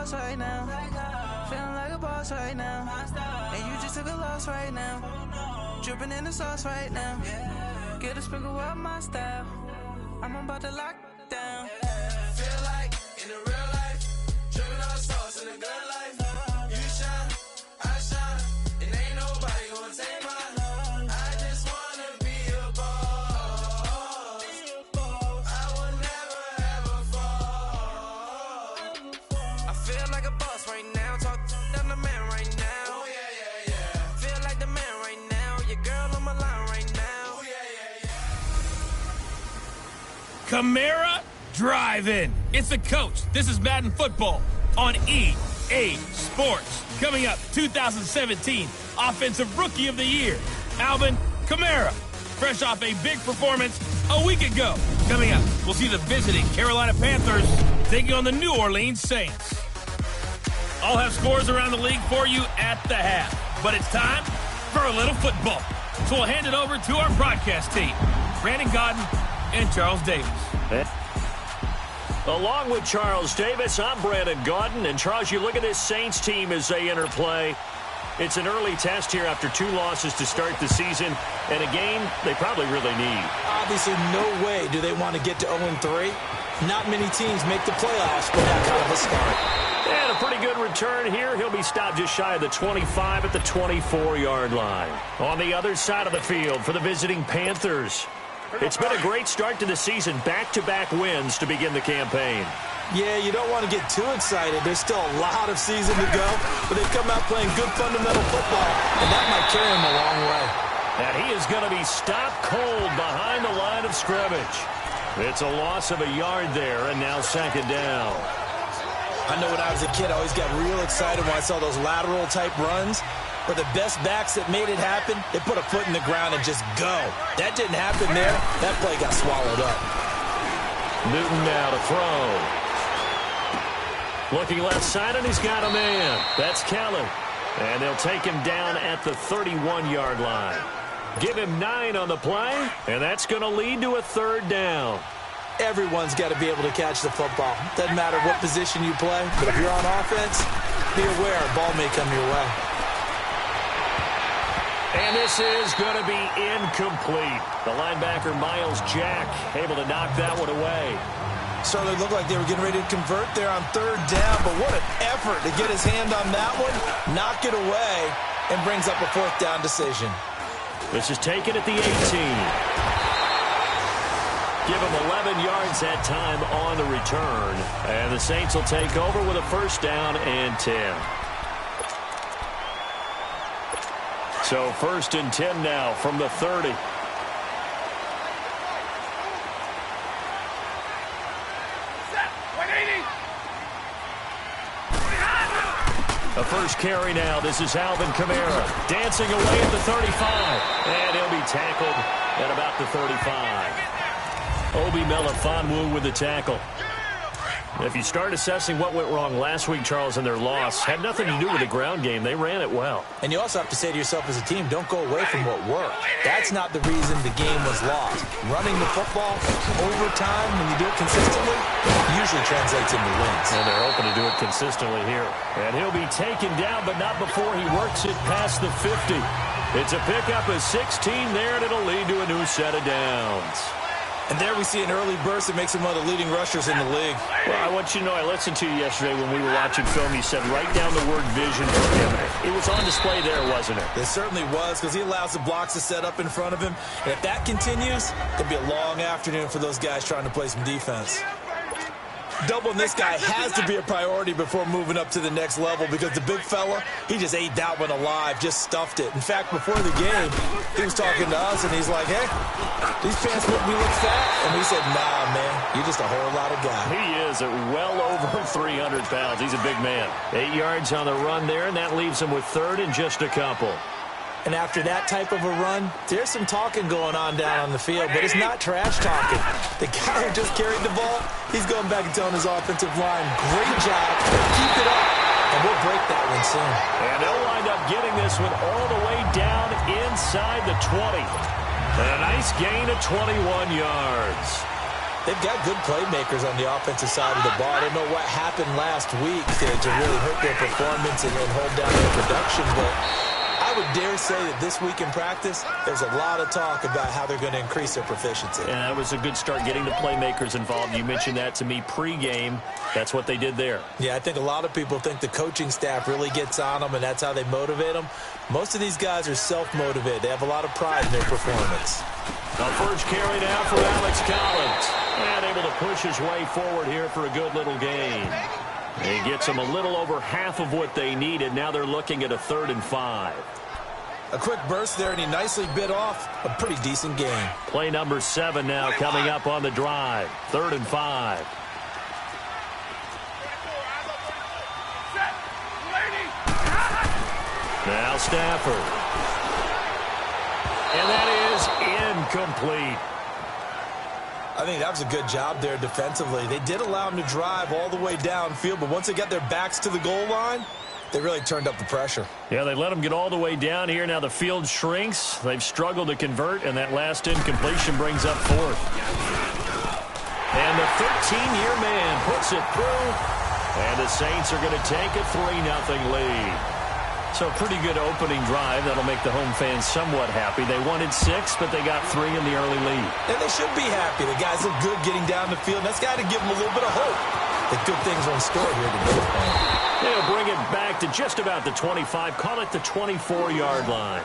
boss right now. Feeling like a boss right now. And you just took a loss right now. Dripping in the sauce right now. Get a sprinkle up my style. I'm about to lock down. Feel like in the real life, dripping on sauce in the good life. You shine, I shine, and ain't nobody gonna take mine. I just wanna be a boss. I will never ever fall. I feel like a boss right now. Talk to the man right now. Oh yeah, yeah, yeah. Feel like the man right now. Your girl on my line right now. Oh yeah, yeah, yeah. Camara Drive-In. It's the coach. This is Madden Football on EA Sports. Coming up, 2017 Offensive Rookie of the Year, Alvin Kamara. Fresh off a big performance a week ago. Coming up, we'll see the visiting Carolina Panthers taking on the New Orleans Saints. I'll have scores around the league for you at the half. But it's time for a little football. So we'll hand it over to our broadcast team, Brandon Godden and Charles Davis. Along with Charles Davis, I'm Brandon Godden. And Charles, you look at this Saints team as they enter play. It's an early test here after 2 losses to start the season, and a game they probably really need. Obviously, no way do they want to get to 0-3. Not many teams make the playoffs with that kind of a start. And a pretty good return here. He'll be stopped just shy of the 25 at the 24-yard line. On the other side of the field for the visiting Panthers. It's been a great start to the season. Back-to-back wins to begin the campaign. Yeah, you don't want to get too excited. There's still a lot of season to go, but they've come out playing good fundamental football, and that might carry them a long way. And he is going to be stopped cold behind the line of scrimmage. It's a loss of a yard there, and now second down. I know when I was a kid, I always got real excited when I saw those lateral-type runs. But the best backs that made it happen, they put a foot in the ground and just go. That didn't happen there. That play got swallowed up. Newton now to throw. Looking left side, and he's got a man. That's Kelly. And they'll take him down at the 31-yard line. Give him 9 on the play, and that's going to lead to a third down. Everyone's got to be able to catch the football. Doesn't matter what position you play, but if you're on offense, be aware a ball may come your way. And this is going to be incomplete. The linebacker, Miles Jack, able to knock that one away. Certainly looked like they were getting ready to convert there on third down, but what an effort to get his hand on that one, knock it away, and brings up a fourth down decision. This is taken at the 18. Give him 11 yards that time on the return. And the Saints will take over with a first down and 10. So first and 10 now from the 30. A first carry now. This is Alvin Kamara dancing away at the 35. And he'll be tackled at about the 35. Obi Melifonwu with the tackle. If you start assessing what went wrong last week, Charles, in their loss, had nothing to do with the ground game. They ran it well. And you also have to say to yourself as a team, don't go away from what worked. That's not the reason the game was lost. Running the football over time, when you do it consistently, usually translates into wins. And they're hoping to do it consistently here. And he'll be taken down, but not before he works it past the 50. It's a pickup of 16 there, and it'll lead to a new set of downs. And there we see an early burst that makes him one of the leading rushers in the league. Well, I want you to know, I listened to you yesterday when we were watching film. You said write down the word vision for him. It was on display there, wasn't it? It certainly was, because he allows the blocks to set up in front of him. And if that continues, it'll be a long afternoon for those guys trying to play some defense. Doubling this guy has to be a priority before moving up to the next level, because the big fella, he just ate that one alive, just stuffed it. In fact, before the game, he was talking to us, and he's like, hey, these pants make me look fat. And we said, nah, man, you're just a whole lot of guy. He is at well over 300 pounds. He's a big man. 8 yards on the run there, and that leaves him with third and just a couple. And after that type of a run, there's some talking going on down on the field, but it's not trash talking. The guy who just carried the ball, he's going back and telling his offensive line, great job, keep it up, and we'll break that one soon. And they'll wind up getting this one all the way down inside the 20. And a nice gain of 21 yards. They've got good playmakers on the offensive side of the ball. I don't know what happened last week to really hurt their performance and hold down their production, but I would dare say that this week in practice, there's a lot of talk about how they're going to increase their proficiency. And that was a good start getting the playmakers involved. You mentioned that to me pregame. That's what they did there. Yeah, I think a lot of people think the coaching staff really gets on them, and that's how they motivate them. Most of these guys are self-motivated. They have a lot of pride in their performance. The first carry now for Alex Collins. And able to push his way forward here for a good little gain. He gets them a little over half of what they needed. Now they're looking at a 3rd and 5. A quick burst there, and he nicely bit off a pretty decent gain. Play number 7 now coming up on the drive. 3rd and 5. Now Stafford. And that is incomplete. I think that was a good job there defensively. They did allow him to drive all the way downfield, but once they got their backs to the goal line, they really turned up the pressure. Yeah, they let them get all the way down here. Now the field shrinks. They've struggled to convert, and that last incompletion brings up 4th. And the 13-year man puts it through, and the Saints are going to take a 3-0 lead. So a pretty good opening drive. That'll make the home fans somewhat happy. They wanted 6, but they got 3 in the early lead. And they should be happy. The guys look good getting down the field. That's got to give them a little bit of hope that good things are in store here today. They'll bring it back to just about the 25. Call it the 24-yard line.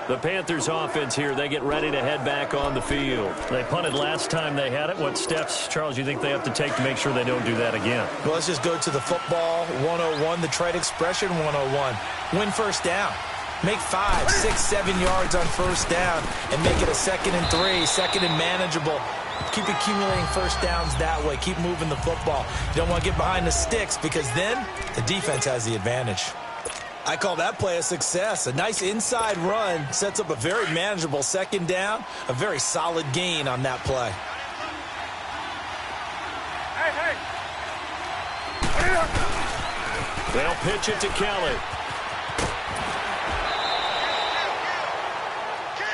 The Panthers offense here, they get ready to head back on the field. They punted last time they had it. What steps, Charles, you think they have to take to make sure they don't do that again? Well, let's just go to the football 101, the trade expression 101. Win first down. Make 5, 6, 7 yards on first down and make it a 2nd and 3, 2nd and manageable. Keep accumulating first downs that way. Keep moving the football. You don't want to get behind the sticks because then the defense has the advantage. I call that play a success. A nice inside run sets up a very manageable 2nd down, a very solid gain on that play. They'll pitch it to Kelly.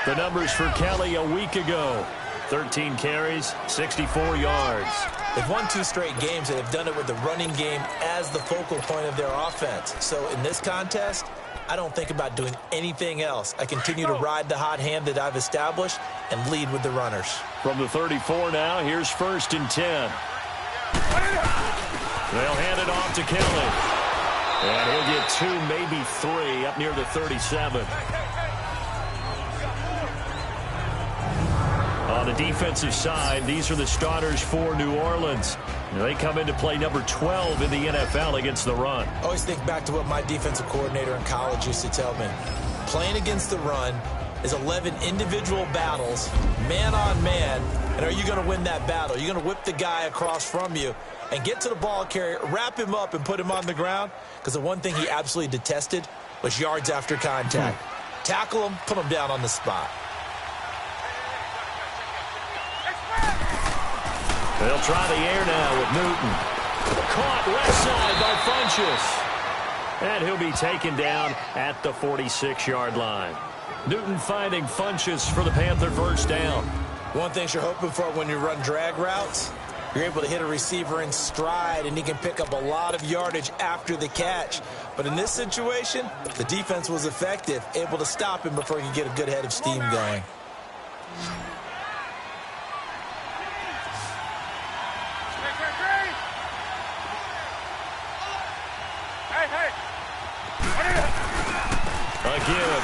The numbers for Kelly a week ago. 13 carries, 64 yards. They've won 2 straight games, and they've done it with the running game as the focal point of their offense. So in this contest, I don't think about doing anything else. I continue to ride the hot hand that I've established and lead with the runners. From the 34 now, here's 1st and 10. They'll hand it off to Kelly. And he'll get 2, maybe 3, up near the 37. On the defensive side, these are the starters for New Orleans. They come into play number 12 in the NFL against the run. I always think back to what my defensive coordinator in college used to tell me. Playing against the run is 11 individual battles, man on man. And are you going to win that battle? Are you going to whip the guy across from you and get to the ball carrier, wrap him up, and put him on the ground? Because the one thing he absolutely detested was yards after contact. Tackle him, put him down on the spot. They'll try the air now with Newton. Caught left side by Funchess. And he'll be taken down at the 46-yard line. Newton finding Funchess for the Panther first down. One thing you're hoping for when you run drag routes, you're able to hit a receiver in stride, and he can pick up a lot of yardage after the catch. But in this situation, the defense was effective, able to stop him before he could get a good head of steam going.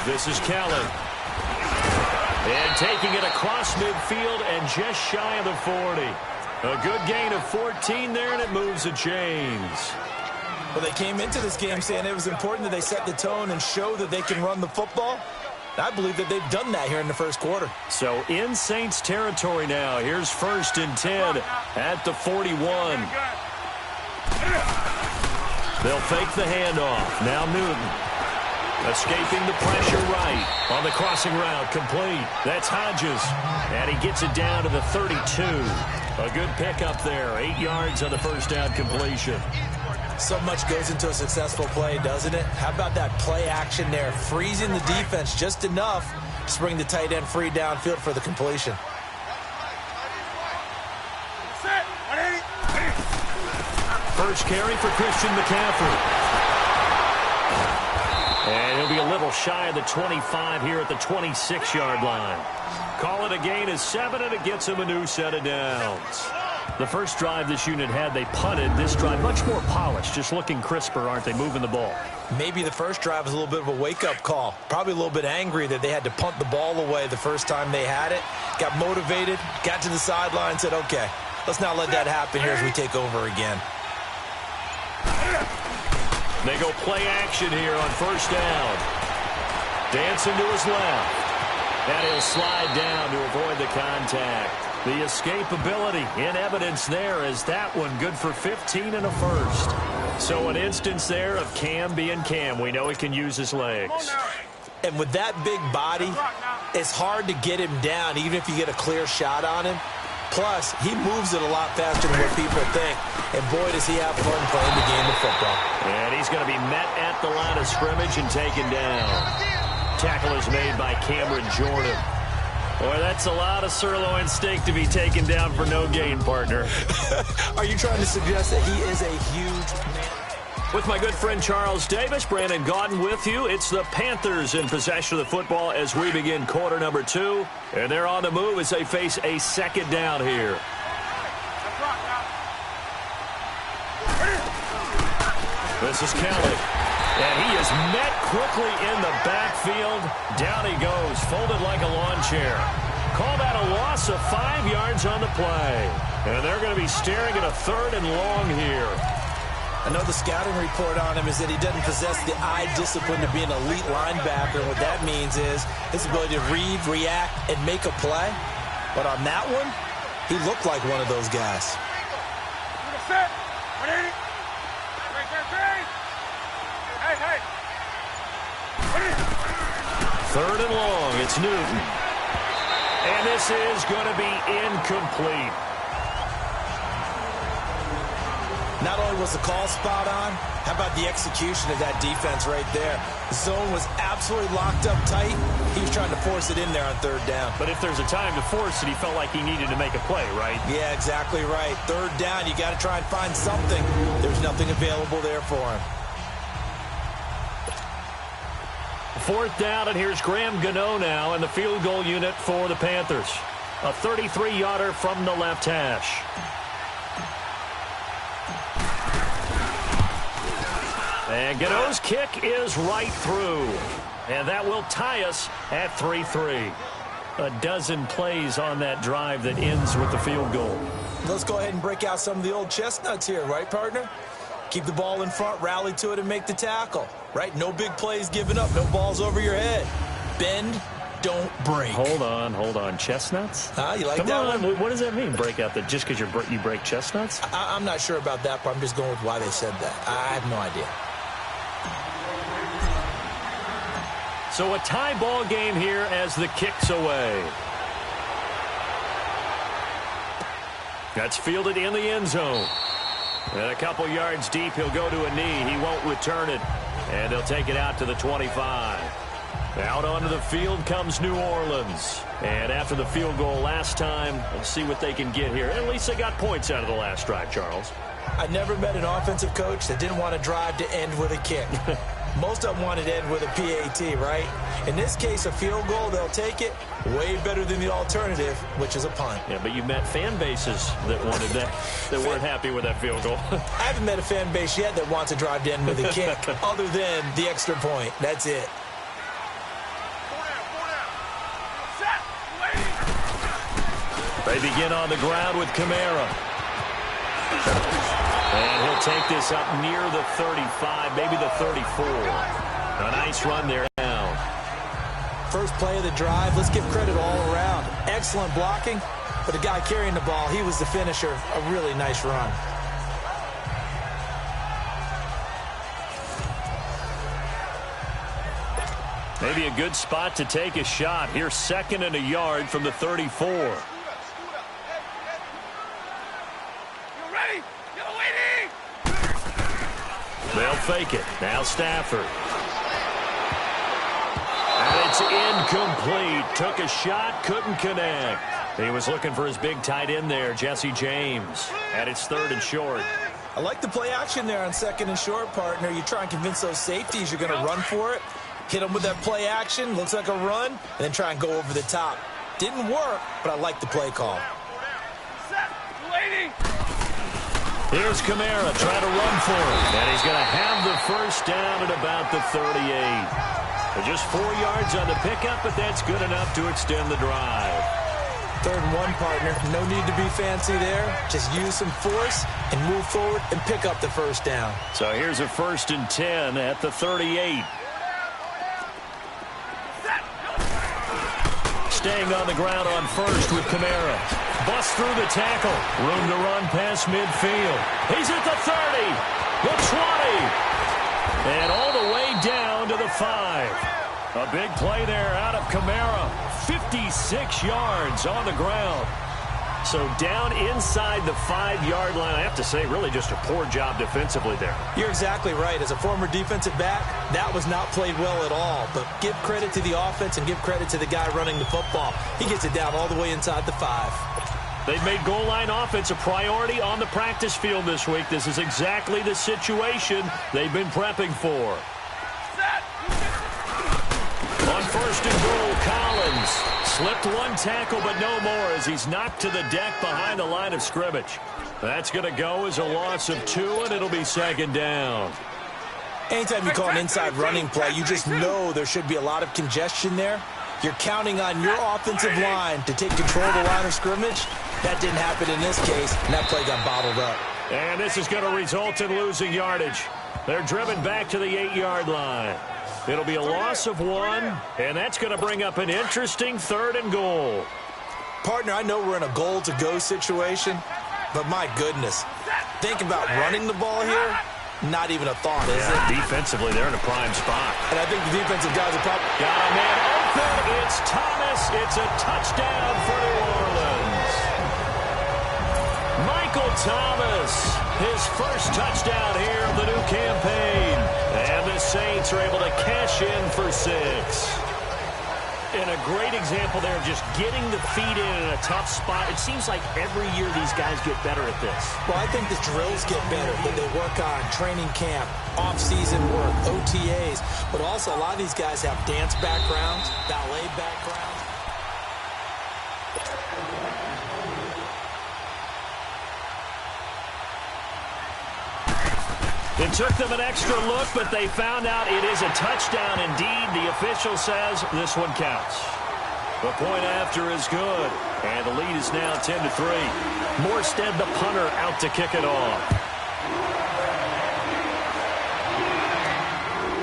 This is Kelly. And taking it across midfield and just shy of the 40. A good gain of 14 there, and it moves the chains. Well, they came into this game saying it was important that they set the tone and show that they can run the football. I believe that they've done that here in the first quarter. So in Saints territory now. Here's 1st and 10 at the 41. They'll fake the handoff. Now Newton. Escaping the pressure right on the crossing route, complete. That's Hodges, and he gets it down to the 32. A good pickup there, 8 yards on the first down completion. So much goes into a successful play, doesn't it? How about that play action there, freezing the defense just enough Just bring the tight end free downfield for the completion. First carry for Christian McCaffrey. And he'll be a little shy of the 25 here at the 26-yard line. Call it a gain of 7, and it gets him a new set of downs. The first drive this unit had, they punted. This drive, much more polished, just looking crisper, aren't they, moving the ball? Maybe the first drive was a little bit of a wake-up call. Probably a little bit angry that they had to punt the ball away the first time they had it. Got motivated, got to the sideline, said, okay, let's not let that happen here as we take over again. They go play action here on first down. Dancing to his left. And he'll slide down to avoid the contact. The escapability in evidence there as that one good for 15 and a first. So an instance there of Cam being Cam. We know he can use his legs. And with that big body, it's hard to get him down even if you get a clear shot on him. Plus, he moves it a lot faster than what people think. And boy, does he have fun playing the game of football. And he's going to be met at the line of scrimmage and taken down. Tackle is made by Cameron Jordan. Boy, that's a lot of sirloin steak to be taken down for no gain, partner. Are you trying to suggest that he is a huge man? With my good friend Charles Davis, Brandon Gaudin with you. It's the Panthers in possession of the football as we begin quarter number 2. And they're on the move as they face a second down here. This is Kelly. And he is met quickly in the backfield. Down he goes, folded like a lawn chair. Call that a loss of 5 yards on the play. And they're going to be staring at a 3rd and long here. I know the scouting report on him is that he doesn't possess the eye discipline to be an elite linebacker. And what that means is his ability to read, react, and make a play. But on that one, he looked like one of those guys. Third and long, it's Newton. And this is going to be incomplete. Not only was the call spot on, how about the execution of that defense right there? The zone was absolutely locked up tight. He was trying to force it in there on 3rd down. But if there's a time to force it, he felt like he needed to make a play, right? Yeah, exactly right. 3rd down, you got to try and find something. There's nothing available there for him. 4th down, and here's Graham Gano now in the field goal unit for the Panthers. A 33-yarder from the left hash. And Gano's kick is right through. And that will tie us at 3-3. A dozen plays on that drive that ends with the field goal. Let's go ahead and break out some of the old chestnuts here, right, partner? Keep the ball in front, rally to it, and make the tackle, right? No big plays given up, no balls over your head. Bend, don't break. Hold on. Chestnuts? You like Come that on. one? What does that mean, break out? That just because you break chestnuts? I'm not sure about that, but I'm just going with why they said that. I have no idea. So a tie ball game here as the kick's away. That's fielded in the end zone. And a couple yards deep, he'll go to a knee. He won't return it. And he'll take it out to the 25. Out onto the field comes New Orleans. And after the field goal last time, we'll see what they can get here. At least they got points out of the last drive, Charles. I never met an offensive coach that didn't want to drive to end with a kick. Most of them wanted to end with a PAT, right? In this case, a field goal, they'll take it. Way better than the alternative, which is a punt. Yeah, but you met fan bases that wanted that, that weren't happy with that field goal. I haven't met a fan base yet that wants to drive to end with a kick, other than the extra point. That's it. They begin on the ground with Kamara. And he'll take this up near the 35, maybe the 34. A nice run there now. First play of the drive, let's give credit all around. Excellent blocking, but the guy carrying the ball, he was the finisher. A really nice run. Maybe a good spot to take a shot. Here's 2nd and a yard from the 34. They'll fake it. Now Stafford. And they It's incomplete. Took a shot, couldn't connect. He was looking for his big tight end there, Jesse James. And it's 3rd and short. I like the play action there on 2nd and short, partner. You try and convince those safeties you're going to run for it. Hit them with that play action. Looks like a run. And then try and go over the top. Didn't work, but I like the play call. Here's Kamara trying to run for it. And he's going to have the first down at about the 38. Just 4 yards on the pickup, but that's good enough to extend the drive. 3rd and 1, partner. No need to be fancy there. Just use some force and move forward and pick up the first down. So here's a 1st and 10 at the 38. Staying on the ground on 1st with Kamara. Busts through the tackle. Room to run past midfield. He's at the 30. The 20. And all the way down to the 5. A big play there out of Kamara. 56 yards on the ground. So down inside the 5-yard line. I have to say, really just a poor job defensively there. You're exactly right. As a former defensive back, that was not played well at all. But give credit to the offense and give credit to the guy running the football. He gets it down all the way inside the 5. They've made goal line offense a priority on the practice field this week. This is exactly the situation they've been prepping for. On 1st and goal, Collins slipped one tackle, but no more as he's knocked to the deck behind the line of scrimmage. That's going to go as a loss of 2, and it'll be 2nd down. Anytime you call an inside running play, you just know there should be a lot of congestion there. You're counting on your offensive line to take control of the line of scrimmage. That didn't happen in this case, and that play got bottled up. And this is going to result in losing yardage. They're driven back to the 8-yard line. It'll be a loss of 1, and that's going to bring up an interesting 3rd and goal. Partner, I know we're in a goal-to-go situation, but my goodness, think about running the ball here. Not even a thought, is it? Defensively, they're in a prime spot. And I think the defensive guys are probably... Got a man open. It's Thomas. It's a touchdown for New Orleans. Michael Thomas, his first touchdown here of the new campaign. And the Saints are able to cash in for 6. And a great example there of just getting the feet in a tough spot. It seems like every year these guys get better at this. Well, I think the drills get better that they work on training camp, off-season work, OTAs. But also a lot of these guys have dance backgrounds, ballet backgrounds. It took them an extra look, but they found out it is a touchdown indeed. The official says this one counts. The point after is good, and the lead is now 10-3. Morstead, the punter, out to kick it off.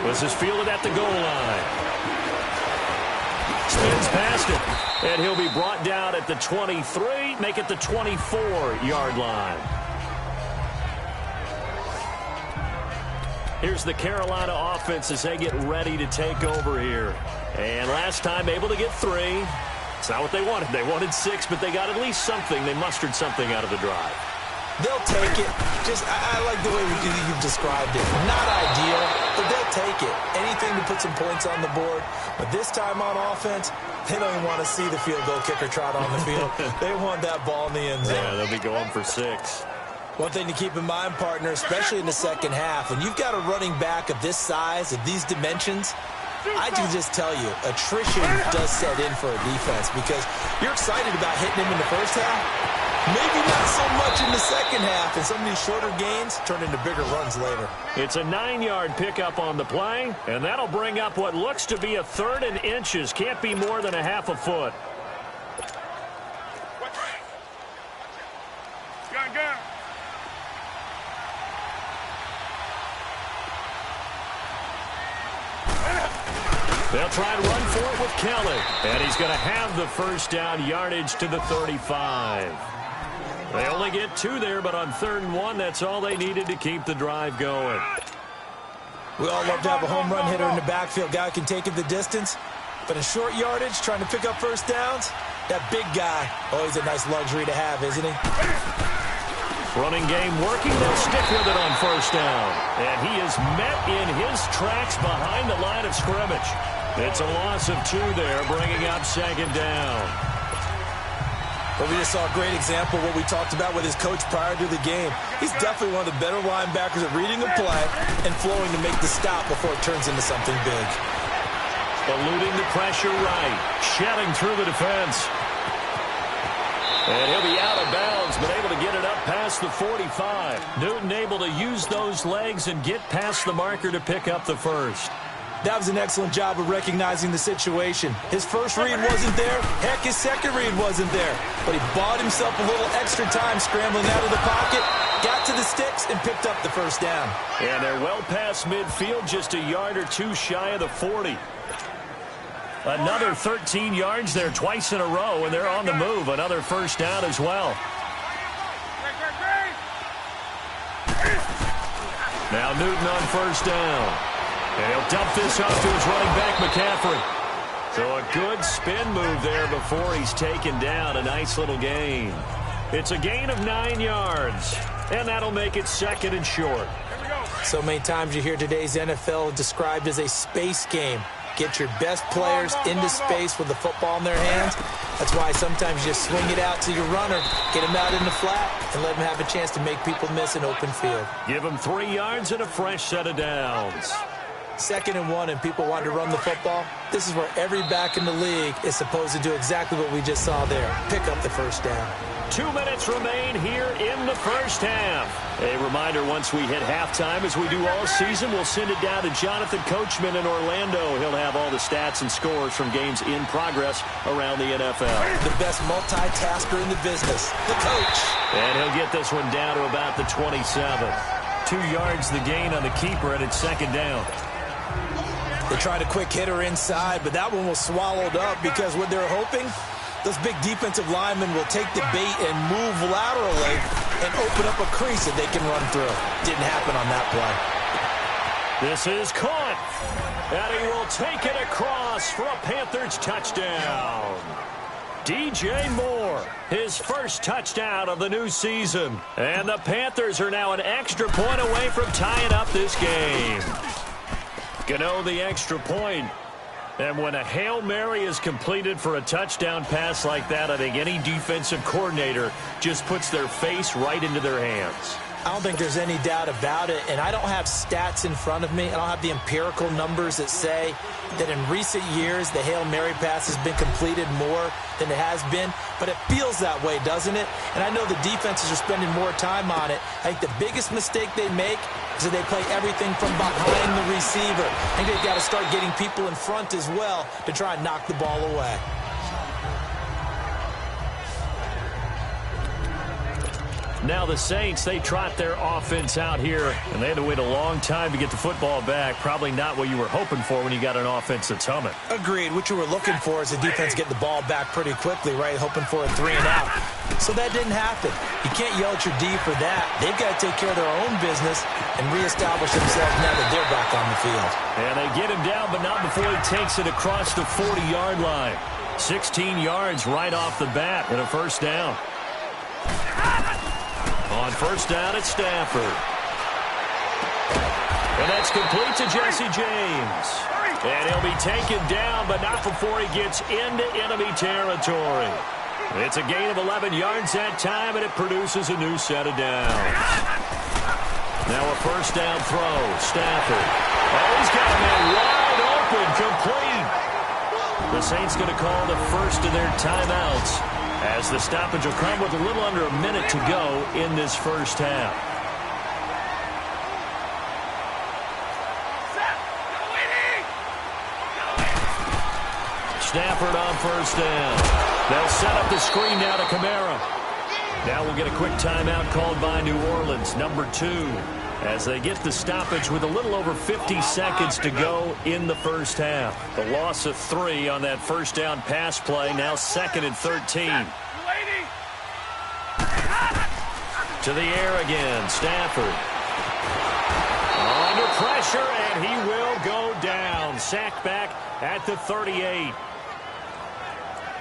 This is fielded at the goal line. Spins past it, and he'll be brought down at the 23, make it the 24-yard line. Here's the Carolina offense as they get ready to take over here. And last time able to get 3. It's not what they wanted. They wanted 6, but they got at least something. They mustered something out of the drive. They'll take it. I like the way you've described it. Not ideal, but they'll take it. Anything to put some points on the board. But this time on offense, they don't even want to see the field goal kicker trot on the field. They want that ball in the end zone. Yeah, they'll be going for 6. One thing to keep in mind, partner, especially in the second half, when you've got a running back of this size, of these dimensions, I can just tell you, attrition does set in for a defense because you're excited about hitting him in the first half. Maybe not so much in the second half, and some of these shorter gains turn into bigger runs later. It's a 9-yard pickup on the play, and that'll bring up what looks to be a 3rd and inches. Can't be more than a half a foot. They'll try and run for it with Kelly. And he's going to have the first down, yardage to the 35. They only get 2 there, but on 3rd and 1, that's all they needed to keep the drive going. We all love to have a home run hitter in the backfield. Guy can take it the distance. But in short yardage, trying to pick up first downs, that big guy, he's a nice luxury to have, isn't he? Running game working. They'll stick with it on first down. And he is met in his tracks behind the line of scrimmage. It's a loss of 2 there, bringing up second down. But we just saw a great example of what we talked about with his coach prior to the game. He's definitely one of the better linebackers at reading a play and flowing to make the stop before it turns into something big. Eluding the pressure right, shedding through the defense. And he'll be out of bounds, but able to get it up past the 45. Newton able to use those legs and get past the marker to pick up the first. That was an excellent job of recognizing the situation. His first read wasn't there. Heck, his second read wasn't there. But he bought himself a little extra time scrambling out of the pocket, got to the sticks, and picked up the first down. And they're well past midfield, just a yard or 2 shy of the 40. Another 13 yards there twice in a row, and they're on the move. Another first down as well. Now Newton on first down. And he'll dump this off to his running back, McCaffrey. So a good spin move there before he's taken down. A nice little gain. It's a gain of 9 yards, and that'll make it second and short. So many times you hear today's NFL described as a space game. Get your best players into space with the football in their hands. That's why sometimes you just swing it out to your runner, get him out in the flat, and let him have a chance to make people miss an open field. Give him 3 yards and a fresh set of downs. 2nd and 1 and people want to run the football. This is where every back in the league is supposed to do exactly what we just saw there. Pick up the first down. 2 minutes remain here in the first half. A reminder, once we hit halftime, as we do all season, we'll send it down to Jonathan Coachman in Orlando. He'll have all the stats and scores from games in progress around the NFL. The best multitasker in the business, the coach. And he'll get this one down to about the 27. 2 yards the gain on the keeper, and it's second down. They tried a quick hitter inside, but that one was swallowed up because what they're hoping, those big defensive linemen will take the bait and move laterally and open up a crease that they can run through. Didn't happen on that play. This is caught, and he will take it across for a Panthers touchdown. DJ Moore, his first touchdown of the new season. And the Panthers are now an extra point away from tying up this game. Gano the extra point. And when a Hail Mary is completed for a touchdown pass like that, I think any defensive coordinator just puts their face right into their hands. I don't think there's any doubt about it, and I don't have stats in front of me. I don't have the empirical numbers that say that in recent years the Hail Mary pass has been completed more than it has been, but it feels that way, doesn't it? And I know the defenses are spending more time on it. I think the biggest mistake they make is that they play everything from behind the receiver. I think they've got to start getting people in front as well to try and knock the ball away. Now the Saints, they trot their offense out here, and they had to wait a long time to get the football back. Probably not what you were hoping for when you got an offense that's humming. Agreed. What you were looking for is the defense getting the ball back pretty quickly, right? Hoping for a 3 and out. So that didn't happen. You can't yell at your D for that. They've got to take care of their own business and reestablish themselves now that they're back on the field. And they get him down, but not before he takes it across the 40-yard line. 16 yards right off the bat and a first down. On first down, it's Stafford. And that's complete to Jesse James. And he'll be taken down, but not before he gets into enemy territory. It's a gain of 11 yards that time, and it produces a new set of downs. Now a first down throw. Stafford. Oh, he's got a man wide open, complete. The Saints going to call the first of their timeouts, as the stoppage will come with a little under a minute to go in this first half. Stafford on first down. They'll set up the screen now to Kamara. Now we'll get a quick timeout called by New Orleans, number 2, as they get the stoppage with a little over 50 seconds to go in the first half. The loss of 3 on that first down pass play, now 2nd and 13. To the air again, Stafford. Under pressure, and he will go down. Sacked back at the 38.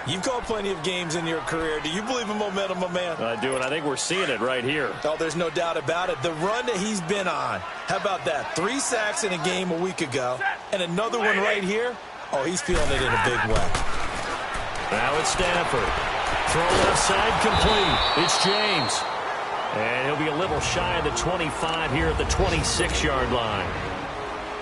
You've called plenty of games in your career. Do you believe in momentum, my man? I do, and I think we're seeing it right here. Oh, there's no doubt about it. The run that he's been on. How about that? 3 sacks in a game a week ago, and another one right here. Oh, he's feeling it in a big way. Now it's Stafford. Throw left side complete. It's James. And he'll be a little shy of the 25 here at the 26-yard line.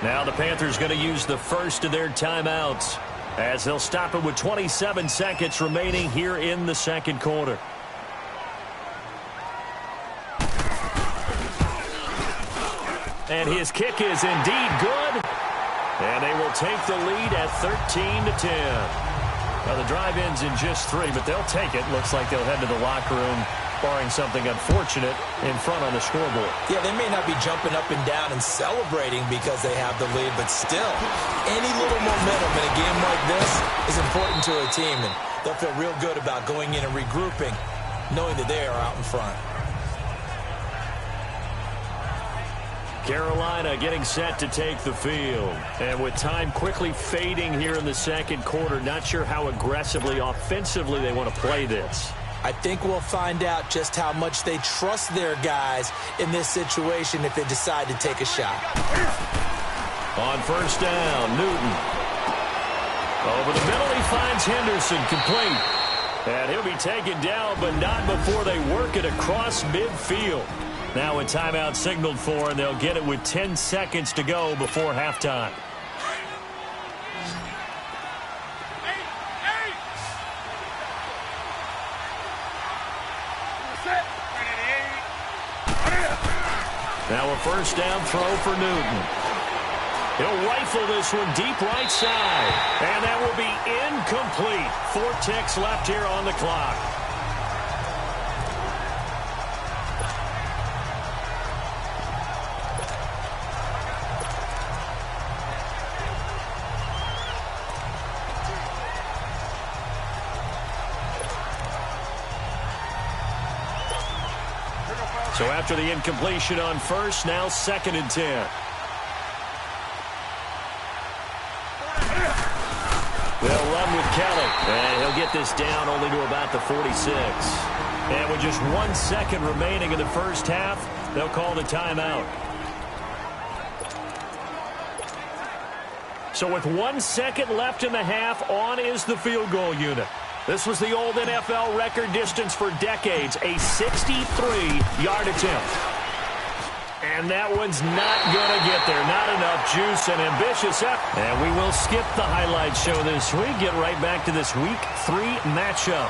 Now the Panthers going to use the first of their timeouts as they'll stop it with 27 seconds remaining here in the second quarter. And his kick is indeed good. And they will take the lead at 13-10. Well, the drive ends in just 3, but they'll take it. Looks like they'll head to the locker room, barring something unfortunate, in front on the scoreboard. Yeah, they may not be jumping up and down and celebrating because they have the lead, but still, any little momentum in a game like this is important to a team, and they'll feel real good about going in and regrouping, knowing that they are out in front. Carolina getting set to take the field. And with time quickly fading here in the second quarter, not sure how aggressively, offensively they want to play this. I think we'll find out just how much they trust their guys in this situation if they decide to take a shot. On first down, Newton. Over the middle, he finds Henderson complete. And he'll be taken down, but not before they work it across midfield. Now a timeout signaled for, and they'll get it with 10 seconds to go before halftime. Now a first down throw for Newton. He'll rifle this one deep right side. And that will be incomplete. 4 ticks left here on the clock. So after the incompletion on first, now 2nd and 10. They'll run with Kelly. And he'll get this down only to about the 46. And with just 1 second remaining in the first half, they'll call the timeout. So with 1 second left in the half, on is the field goal unit. This was the old NFL record distance for decades, a 63-yard attempt. And that one's not going to get there. Not enough juice and ambitious effort. And we will skip the highlight show this week. Get right back to this Week 3 matchup.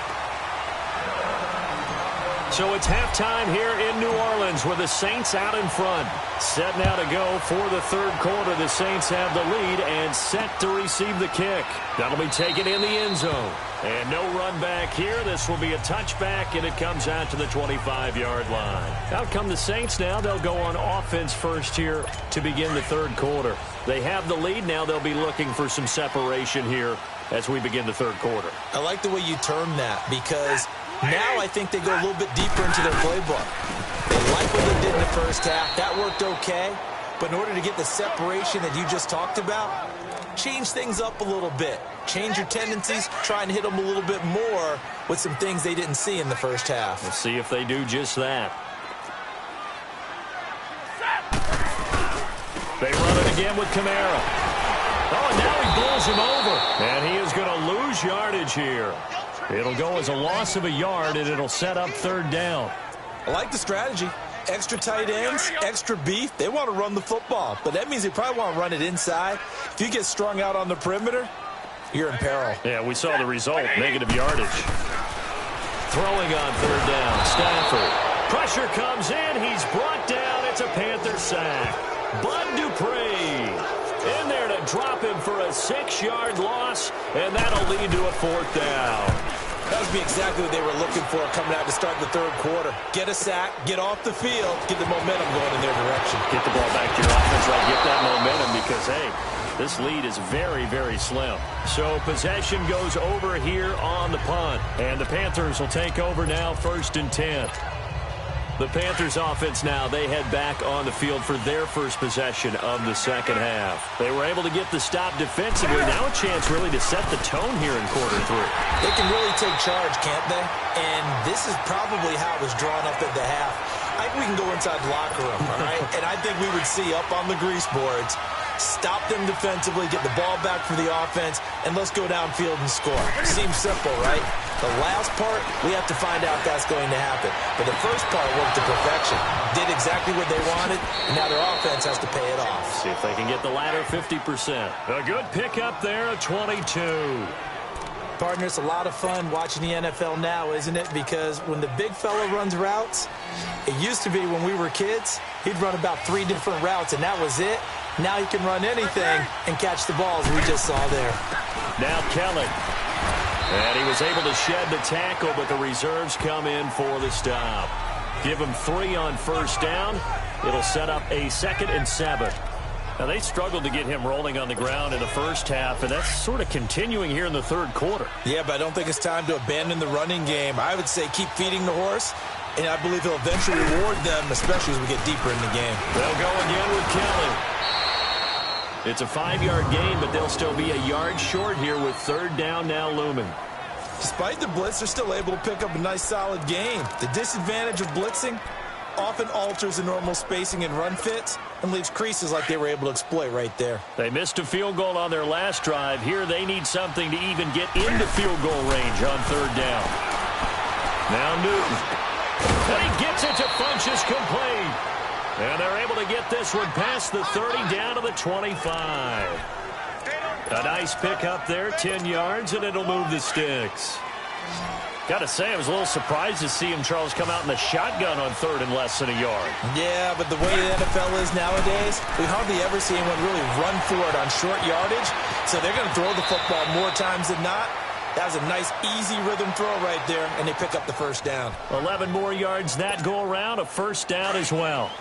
So it's halftime here in New Orleans with the Saints out in front. Set now to go for the third quarter. The Saints have the lead and set to receive the kick. That'll be taken in the end zone. And no run back here. This will be a touchback, and it comes out to the 25-yard line. Out come the Saints now. They'll go on offense first here to begin the third quarter. They have the lead. Now they'll be looking for some separation here as we begin the third quarter. I like the way you term that because now I think they go a little bit deeper into their playbook. They like what they did in the first half. That worked okay. But in order to get the separation that you just talked about, change things up a little bit. Change your tendencies, try and hit them a little bit more with some things they didn't see in the first half. We'll see if they do just that. They run it again with Kamara. Oh, and now he blows him over. And he is going to lose yardage here. It'll go as a loss of a yard, and it'll set up third down. I like the strategy. Extra tight ends, extra beef. They want to run the football, but that means they probably want to run it inside. If you get strung out on the perimeter, you're in peril. Yeah, we saw the result, negative yardage. Throwing on third down, Stafford. Pressure comes in. He's brought down. It's a Panther sack. Bud Dupree in there to drop him for a 6-yard loss, and that'll lead to a fourth down. That would be exactly what they were looking for coming out to start the third quarter. Get a sack, get off the field, get the momentum going in their direction. Get the ball back to your offense, right? Get that momentum because, hey, this lead is very, very slim. So possession goes over here on the punt. And the Panthers will take over now, 1st and 10. The Panthers offense now, they head back on the field for their first possession of the second half. They were able to get the stop defensively. Now a chance really to set the tone here in quarter 3. They can really take charge, can't they? And this is probably how it was drawn up at the half. I think we can go inside the locker room, all right? And I think we would see up on the grease boards, stop them defensively, get the ball back for the offense, and let's go downfield and score. Seems simple, right? The last part, we have to find out if that's going to happen. But the first part worked to perfection. Did exactly what they wanted, and now their offense has to pay it off. See if they can get the latter 50%. A good pickup there, a 22. Partner, it's a lot of fun watching the NFL now, isn't it? Because when the big fella runs routes, it used to be when we were kids, he'd run about 3 different routes, and that was it. Now he can run anything and catch the balls we just saw there. Now Kelly. And he was able to shed the tackle, but the reserves come in for the stop. Give him 3 on first down. It'll set up a 2nd and 7. Now, they struggled to get him rolling on the ground in the first half, and that's sort of continuing here in the third quarter. Yeah, but I don't think it's time to abandon the running game. I would say keep feeding the horse, and I believe he'll eventually reward them, especially as we get deeper in the game. They'll go again with Kelly. It's a 5-yard gain, but they'll still be a yard short here with third down now looming. Despite the blitz, they're still able to pick up a nice, solid gain. The disadvantage of blitzing often alters the normal spacing and run fits and leaves creases like they were able to exploit right there. They missed a field goal on their last drive. Here they need something to even get into field goal range on third down. Now Newton. And he gets it to Funchess complete. And they're able to get this one past the 30 down to the 25. A nice pickup there, 10 yards, and it'll move the sticks. Got to say, I was a little surprised to see him, Charles, come out in the shotgun on third and less than a yard. Yeah, but the way the NFL is nowadays, we hardly ever see anyone really run for it on short yardage. So they're going to throw the football more times than not. That was a nice, easy rhythm throw right there, and they pick up the first down. 11 more yards that go around, a first down as well.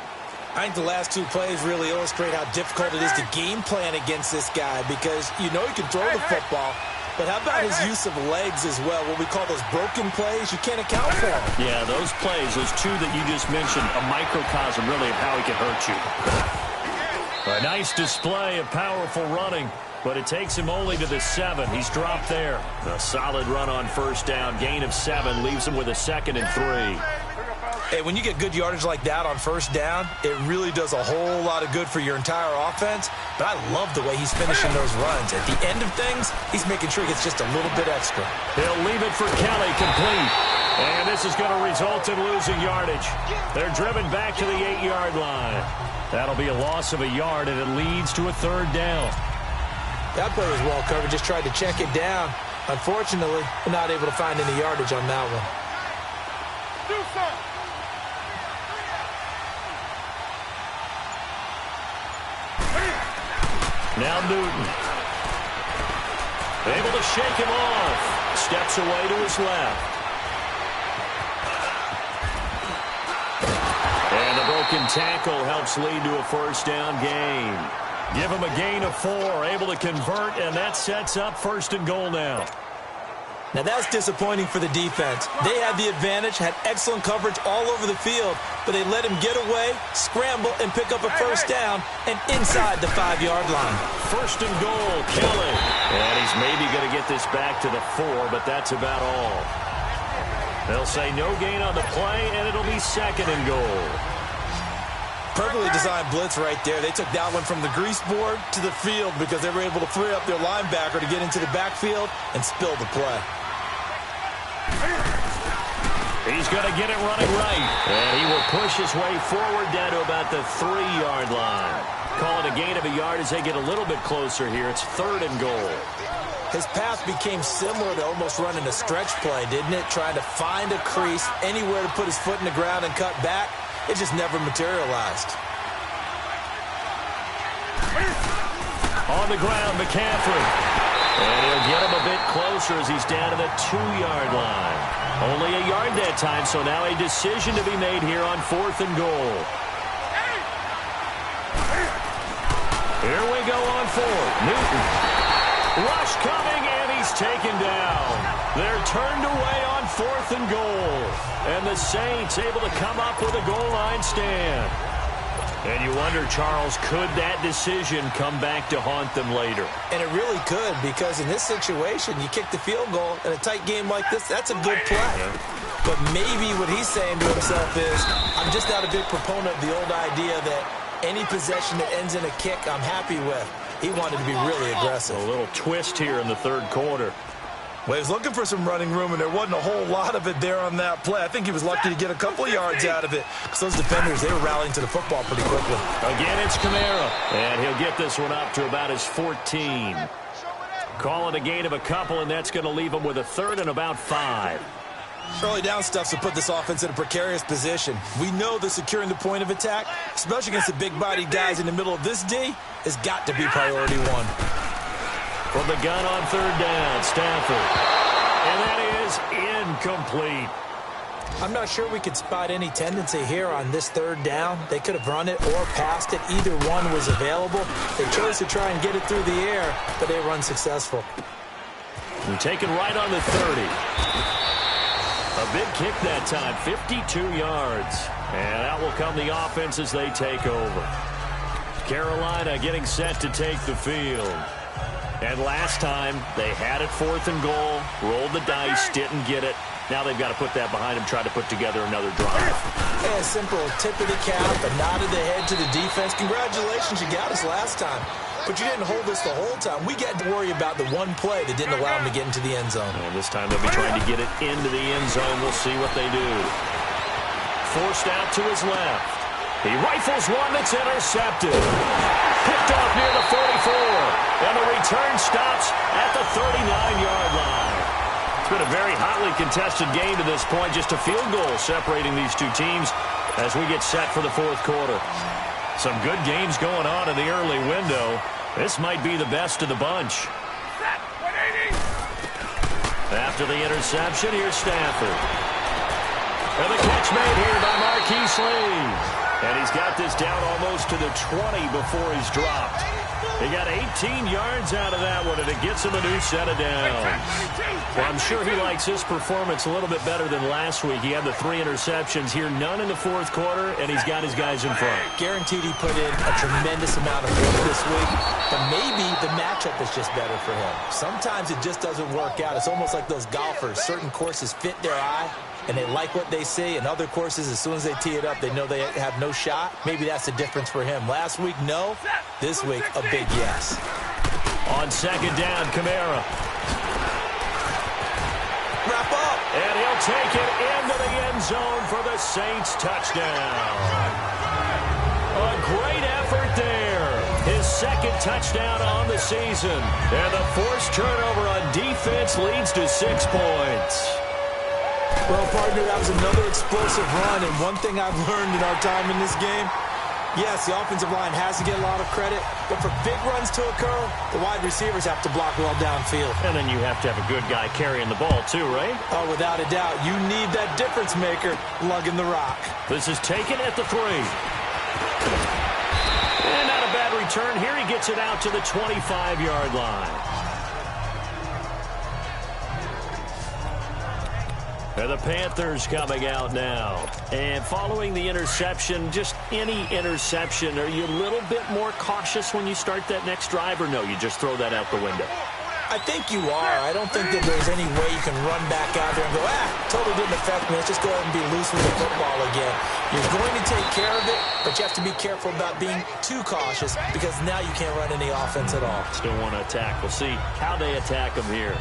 I think the last 2 plays really illustrate how difficult it is to game plan against this guy because you know he can throw the football, but how about his use of legs as well? What we call those broken plays, you can't account for them. Yeah, those plays, those 2 that you just mentioned, a microcosm really of how he can hurt you. A nice display of powerful running, but it takes him only to the 7. He's dropped there. A solid run on first down, gain of 7, leaves him with a 2nd and 3. Hey, when you get good yardage like that on first down, it really does a whole lot of good for your entire offense. But I love the way he's finishing those runs. At the end of things, he's making sure he gets just a little bit extra. He'll leave it for Kelly, complete. And this is going to result in losing yardage. They're driven back to the 8-yard line. That'll be a loss of a yard, and it leads to a third down. That play was well covered, just tried to check it down. Unfortunately, we're not able to find any yardage on that one. Now Newton. Able to shake him off. Steps away to his left. And the broken tackle helps lead to a first down gain. Give him a gain of 4. Able to convert, and that sets up first and goal now. Now that's disappointing for the defense. They had the advantage, had excellent coverage all over the field, but they let him get away, scramble, and pick up a first down, and inside the 5-yard line. First and goal, Kelly. And he's maybe going to get this back to the 4, but that's about all. They'll say no gain on the play, and it'll be 2nd and goal. Perfectly designed blitz right there. They took that one from the grease board to the field because they were able to free up their linebacker to get into the backfield and spill the play. He's going to get it running right. And he will push his way forward down to about the 3-yard line. Call it a gain of a yard as they get a little bit closer here. It's 3rd and goal. His path became similar to almost running a stretch play, didn't it? Trying to find a crease, anywhere to put his foot in the ground and cut back. It just never materialized. On the ground, McCaffrey. And he'll get him a bit closer as he's down to the 2-yard line. Only a yard that time, so now a decision to be made here on 4th and goal. Here we go on 4th. Newton. Rush coming, and he's taken down. They're turned away on 4th and goal. And the Saints able to come up with a goal line stand. And you wonder, Charles, could that decision come back to haunt them later? And it really could, because in this situation, you kick the field goal in a tight game like this, that's a good play. But maybe what he's saying to himself is, I'm just not a big proponent of the old idea that any possession that ends in a kick I'm happy with. He wanted to be really aggressive. A little twist here in the third quarter. Well, he was looking for some running room, and there wasn't a whole lot of it there on that play. I think he was lucky to get a couple of yards out of it because those defenders, they were rallying to the football pretty quickly. Again, it's Kamara, and he'll get this one up to about his 14. Call it a gain of a couple, and that's going to leave him with a third and about 5. Early down stuff to put this offense in a precarious position. We know that securing the point of attack, especially against the big-bodied guys in the middle of this D, has got to be priority one. From the gun on third down, Stafford. And that is incomplete. I'm not sure we could spot any tendency here on this third down. They could have run it or passed it. Either one was available. They chose to try and get it through the air, but they were unsuccessful. We're taken right on the 30. A big kick that time, 52 yards. And out will come the offense as they take over. Carolina getting set to take the field. And last time, they had it 4th and goal, rolled the dice, didn't get it. Now they've got to put that behind them, try to put together another drive. A simple tip of the cap, a nod of the head to the defense. Congratulations, you got us last time. But you didn't hold us the whole time. We got to worry about the one play that didn't allow them to get into the end zone. And this time they'll be trying to get it into the end zone. We'll see what they do. Forced out to his left. He rifles one that's intercepted. Picked off near the 44. And the return stops at the 39-yard line. It's been a very hotly contested game to this point. Just a field goal separating these two teams as we get set for the fourth quarter. Some good games going on in the early window. This might be the best of the bunch. After the interception, here's Stafford. And the catch made here by Marquise Lee. And he's got this down almost to the 20 before he's dropped. He got 18 yards out of that one, and it gets him a new set of downs. Well, I'm sure he likes his performance a little bit better than last week. He had the 3 interceptions here, none in the fourth quarter, and he's got his guys in front. Guaranteed he put in a tremendous amount of work this week, but maybe the matchup is just better for him. Sometimes it just doesn't work out. It's almost like those golfers. Certain courses fit their eye, and they like what they see, and other courses, as soon as they tee it up, they know they have no shot. Maybe that's the difference for him. Last week, no. This week, a big yes. On second down, Kamara. Wrap up. And he'll take it into the end zone for the Saints touchdown. A great effort there. His second touchdown on the season. And the forced turnover on defense leads to 6 points. Well, partner, that was another explosive run, and one thing I've learned in our time in this game, yes, the offensive line has to get a lot of credit, but for big runs to occur, the wide receivers have to block well downfield. And then you have to have a good guy carrying the ball too, right? Oh, without a doubt. You need that difference maker lugging the rock. This is taken at the 3. And not a bad return here. He gets it out to the 25-yard line. And the Panthers coming out now. And following the interception, just any interception, are you a little bit more cautious when you start that next drive, or no, you just throw that out the window? I think you are. I don't think that there's any way you can run back out there and go, totally didn't affect me. Let's just go ahead and be loose with the football again. You're going to take care of it, but you have to be careful about being too cautious because now you can't run any offense at all. Still want to attack. We'll see how they attack them here.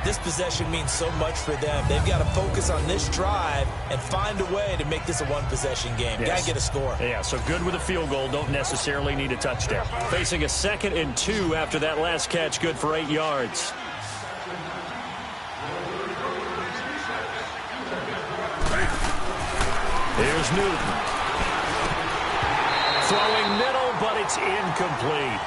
This possession means so much for them. They've got to focus on this drive and find a way to make this a one-possession game. Yes. Got to get a score. Yeah, so good with a field goal. Don't necessarily need a touchdown. Facing a 2nd and 2 after that last catch. Good for 8 yards. Here's Newton. Throwing middle, but it's incomplete.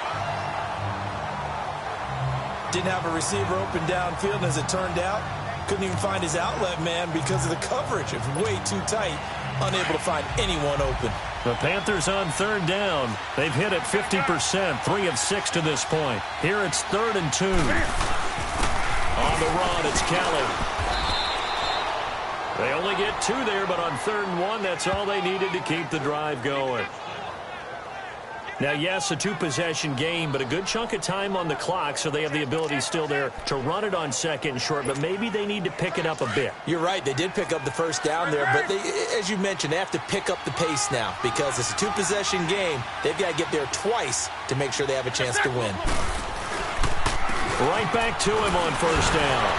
Didn't have a receiver open downfield, and as it turned out, couldn't even find his outlet man because of the coverage. It was way too tight, unable to find anyone open. The Panthers on 3rd down. They've hit it 50%, 3 of 6 to this point. Here it's 3rd and 2. On the run, it's Kelly. They only get 2 there, but on 3rd and 1, that's all they needed to keep the drive going. Now, yes, a two-possession game, but a good chunk of time on the clock, so they have the ability still there to run it on second and short, but maybe they need to pick it up a bit. You're right. They did pick up the first down there, but as you mentioned, they have to pick up the pace now because it's a two-possession game. They've got to get there twice to make sure they have a chance to win. Right back to him on first down.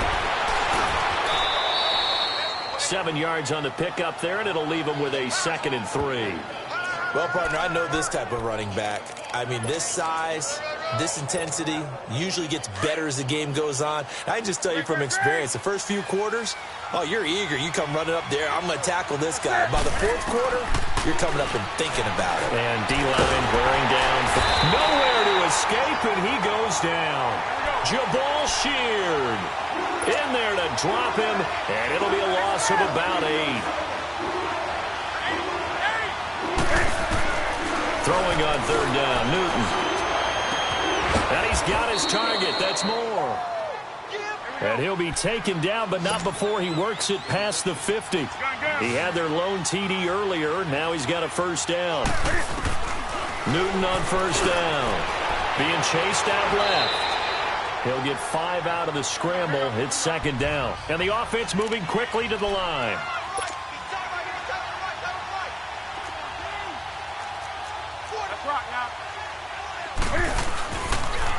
7 yards on the pickup there, and it'll leave him with a 2nd and 3. Well, partner, I know this type of running back. I mean, this size, this intensity usually gets better as the game goes on. I can just tell you from experience, the first few quarters, oh, you're eager. You come running up there. I'm going to tackle this guy. By the fourth quarter, you're coming up and thinking about it. And D-line wearing down. Nowhere to escape, and he goes down. Jabal Sheard in there to drop him, and it'll be a loss of about 8. Throwing on third down, Newton. And he's got his target. That's more. And he'll be taken down, but not before he works it past the 50. He had their lone TD earlier. Now he's got a first down. Newton on first down. Being chased out left. He'll get 5 out of the scramble. It's 2nd down. And the offense moving quickly to the line.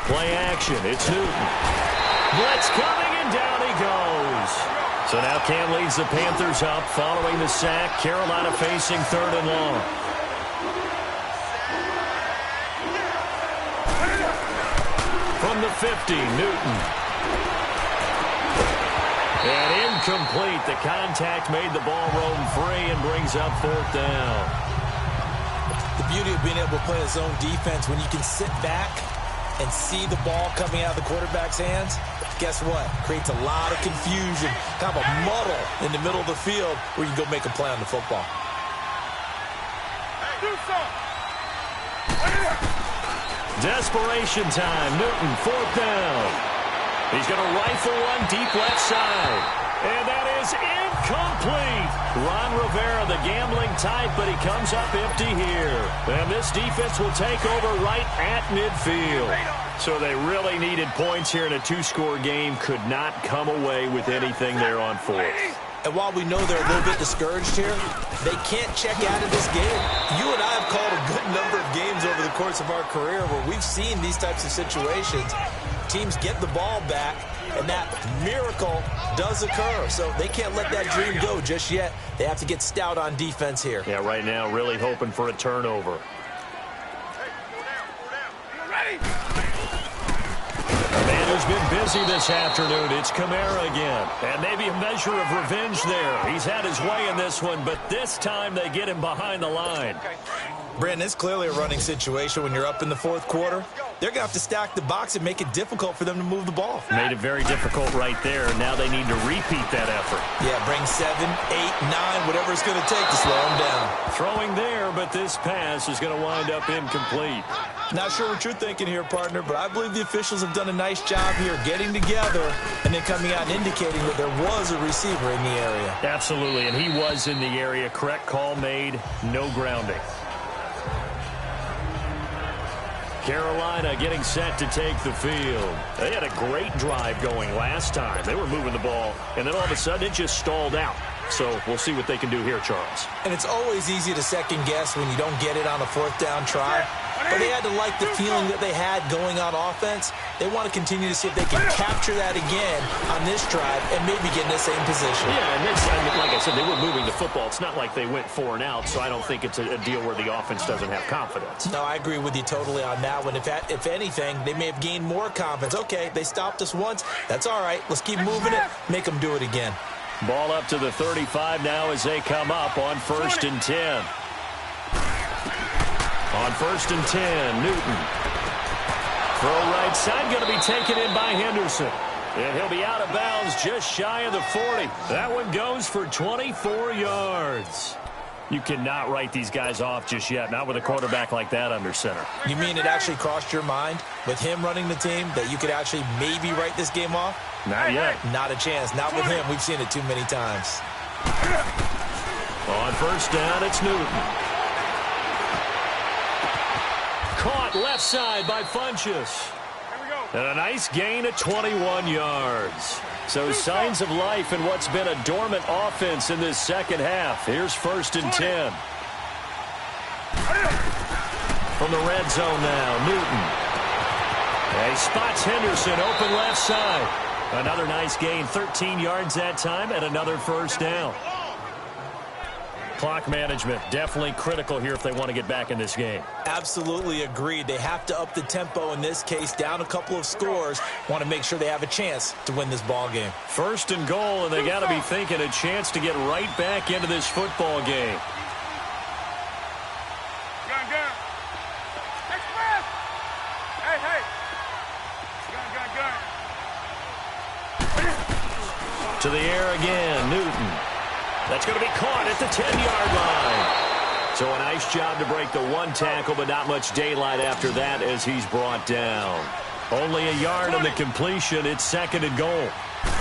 Play action. It's Newton. Blitz coming, and down he goes. So now Cam leads the Panthers up following the sack. Carolina facing 3rd and long. From the 50, Newton. And incomplete. The contact made the ball roam free and brings up 4th down. The beauty of being able to play a zone defense when you can sit back and see the ball coming out of the quarterback's hands, guess what? Creates a lot of confusion, kind of a muddle in the middle of the field where you can go make a play on the football. Desperation time. Newton, 4th down. He's going to rifle one deep left side. And that is incomplete. Ron Rivera, the gambling type, but he comes up empty here. And this defense will take over right at midfield. So they really needed points here in a 2-score game. Could not come away with anything there on 4th. And while we know they're a little bit discouraged here, they can't check out of this game. You and I have called a good number of games over the course of our career where we've seen these types of situations. Teams get the ball back, and that miracle does occur. So they can't let that dream go just yet. They have to get stout on defense here. Yeah, right now really hoping for a turnover. Man who's been busy this afternoon, it's Kamara again. And maybe a measure of revenge there. He's had his way in this one, but this time they get him behind the line. Brandon, it's clearly a running situation when you're up in the 4th quarter. They're going to have to stack the box and make it difficult for them to move the ball. Made it very difficult right there. Now they need to repeat that effort. Yeah, bring 7, 8, 9, whatever it's going to take to slow them down. Throwing there, but this pass is going to wind up incomplete. Not sure what you're thinking here, partner, but I believe the officials have done a nice job here getting together and then coming out and indicating that there was a receiver in the area. Absolutely, and he was in the area. Correct call made, no grounding. Carolina getting set to take the field. They had a great drive going last time. They were moving the ball, and then all of a sudden it just stalled out. So we'll see what they can do here, Charles. And it's always easy to second guess when you don't get it on a 4th down try. But they had to like the feeling that they had going on offense. They want to continue to see if they can capture that again on this drive and maybe get in the same position. Yeah, and like I said, they were moving the football. It's not like they went 4 and out, so I don't think it's a deal where the offense doesn't have confidence. No, I agree with you totally on that one. If anything, they may have gained more confidence. Okay, they stopped us once. That's all right. Let's keep moving it. Make them do it again. Ball up to the 35 now as they come up on 1st and 10. On 1st and 10, Newton. Throw right side, going to be taken in by Henderson. And he'll be out of bounds just shy of the 40. That one goes for 24 yards. You cannot write these guys off just yet, not with a quarterback like that under center. You mean it actually crossed your mind with him running the team that you could actually maybe write this game off? Not yet. Not a chance. Not with him. We've seen it too many times. On 1st down, it's Newton. caught left side by Funchess. And a nice gain of 21 yards. So signs of life in what's been a dormant offense in this second half. Here's 1st and 10. From the red zone now, Newton. He spots Henderson open left side. Another nice gain, 13 yards that time, and another 1st down. Clock management definitely critical here if they want to get back in this game. Absolutely agreed. They have to up the tempo in this case, down a couple of scores. Want to make sure they have a chance to win this ball game. 1st and goal, and they got to be thinking a chance to get right back into this football game. To the air again, Newton. That's going to be caught at the 10-yard line. So a nice job to break the 1 tackle, but not much daylight after that as he's brought down. Only a yard on the completion. It's 2nd and goal.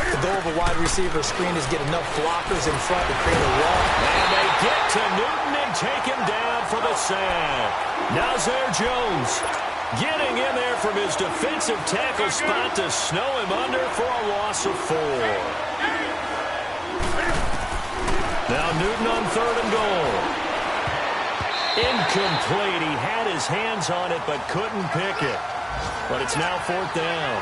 The goal of a wide receiver screen is get enough blockers in front to create a wall. And they get to Newton and take him down for the sack. Nazir Jones getting in there from his defensive tackle spot to snow him under for a loss of 4. Now Newton on 3rd and goal. Incomplete. He had his hands on it but couldn't pick it. But it's now 4th down.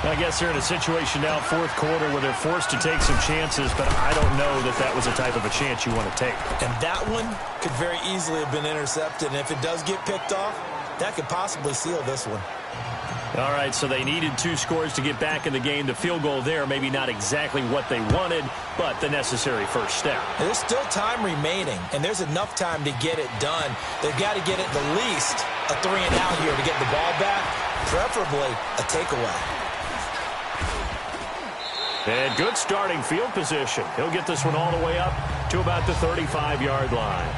I guess they're in a situation now, 4th quarter, where they're forced to take some chances, but I don't know that that was the type of a chance you want to take. And that one could very easily have been intercepted. And if it does get picked off, that could possibly seal this one. All right, so they needed 2 scores to get back in the game. The field goal there, maybe not exactly what they wanted, but the necessary 1st step. There's still time remaining, and there's enough time to get it done. They've got to get it at least a 3-and-out here to get the ball back, preferably a takeaway. And good starting field position. He'll get this one all the way up to about the 35-yard line.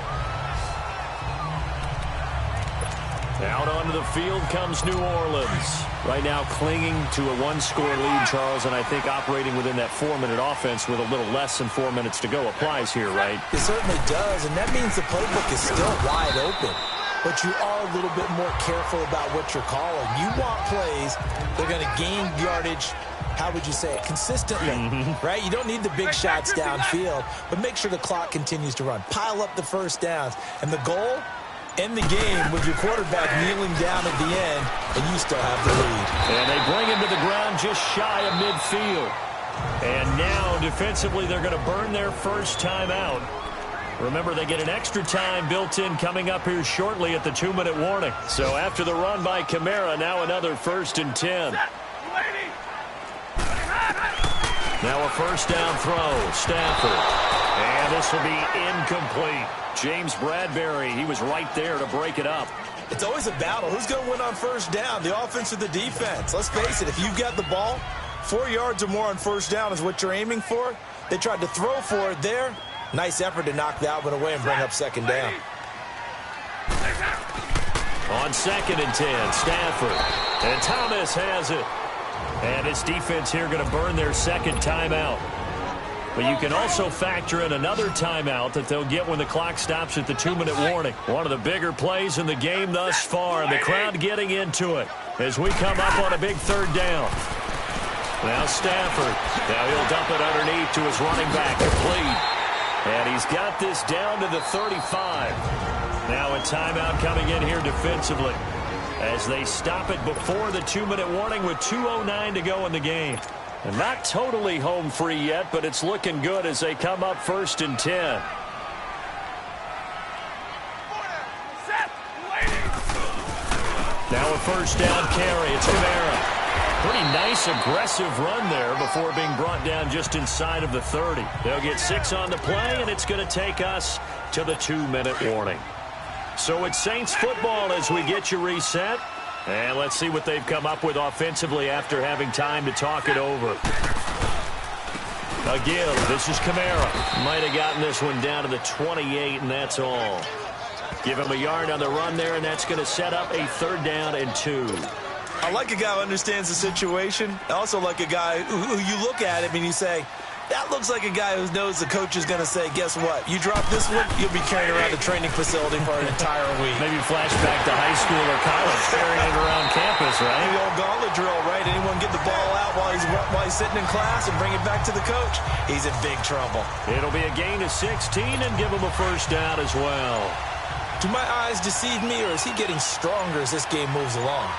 Out onto the field comes New Orleans. Right now clinging to a 1-score lead, Charles, and I think operating within that 4-minute offense with a little less than 4 minutes to go applies here, right? It certainly does, and that means the playbook is still wide open. But you are a little bit more careful about what you're calling. You want plays that are going to gain yardage, how would you say it, consistently, right? You don't need the big shots downfield, but make sure the clock continues to run. Pile up the 1st downs, and the goal, end the game with your quarterback kneeling down at the end, and you still have the lead. And they bring him to the ground just shy of midfield. And now, defensively, they're going to burn their 1st timeout. Remember, they get an extra time built in coming up here shortly at the 2-minute warning. So after the run by Kamara, now another 1st and 10. Now a 1st down throw, Stafford. And this will be incomplete. James Bradbury, he was right there to break it up. It's always a battle. Who's going to win on 1st down, the offense or the defense? Let's face it, if you've got the ball, 4 yards or more on 1st down is what you're aiming for. They tried to throw for it there. Nice effort to knock that one away and bring up 2nd down. On 2nd and 10, Stafford. And Thomas has it. And this defense here going to burn their 2nd timeout. But you can also factor in another timeout that they'll get when the clock stops at the 2-minute warning. One of the bigger plays in the game thus far, and the crowd getting into it as we come up on a big 3rd down. Now Stafford. Now he'll dump it underneath to his running back, complete. And he's got this down to the 35. Now a timeout coming in here defensively as they stop it before the 2-minute warning with 2:09 to go in the game. And not totally home free yet, but it's looking good as they come up 1st and 10. Now a 1st down carry. It's Kamara. Pretty nice aggressive run there before being brought down just inside of the 30. They'll get 6 on the play, and it's going to take us to the 2-minute warning. So it's Saints football as we get you reset. And let's see what they've come up with offensively after having time to talk it over. Again, this is Kamara. Might have gotten this one down to the 28, and that's all. Give him a yard on the run there, and that's going to set up a 3rd down and 2. I like a guy who understands the situation. I also like a guy who you look at him and you say, That looks like a guy who knows the coach is going to say, guess what? You drop this one, you'll be carrying around the training facility for an entire week. Maybe flashback to high school or college, carrying it around campus, right? The old gauntlet drill, right? Anyone get the ball out while he's sitting in class and bring it back to the coach? He's in big trouble. It'll be a gain of 16 and give him a first down as well. Do my eyes deceive me, or is he getting stronger as this game moves along?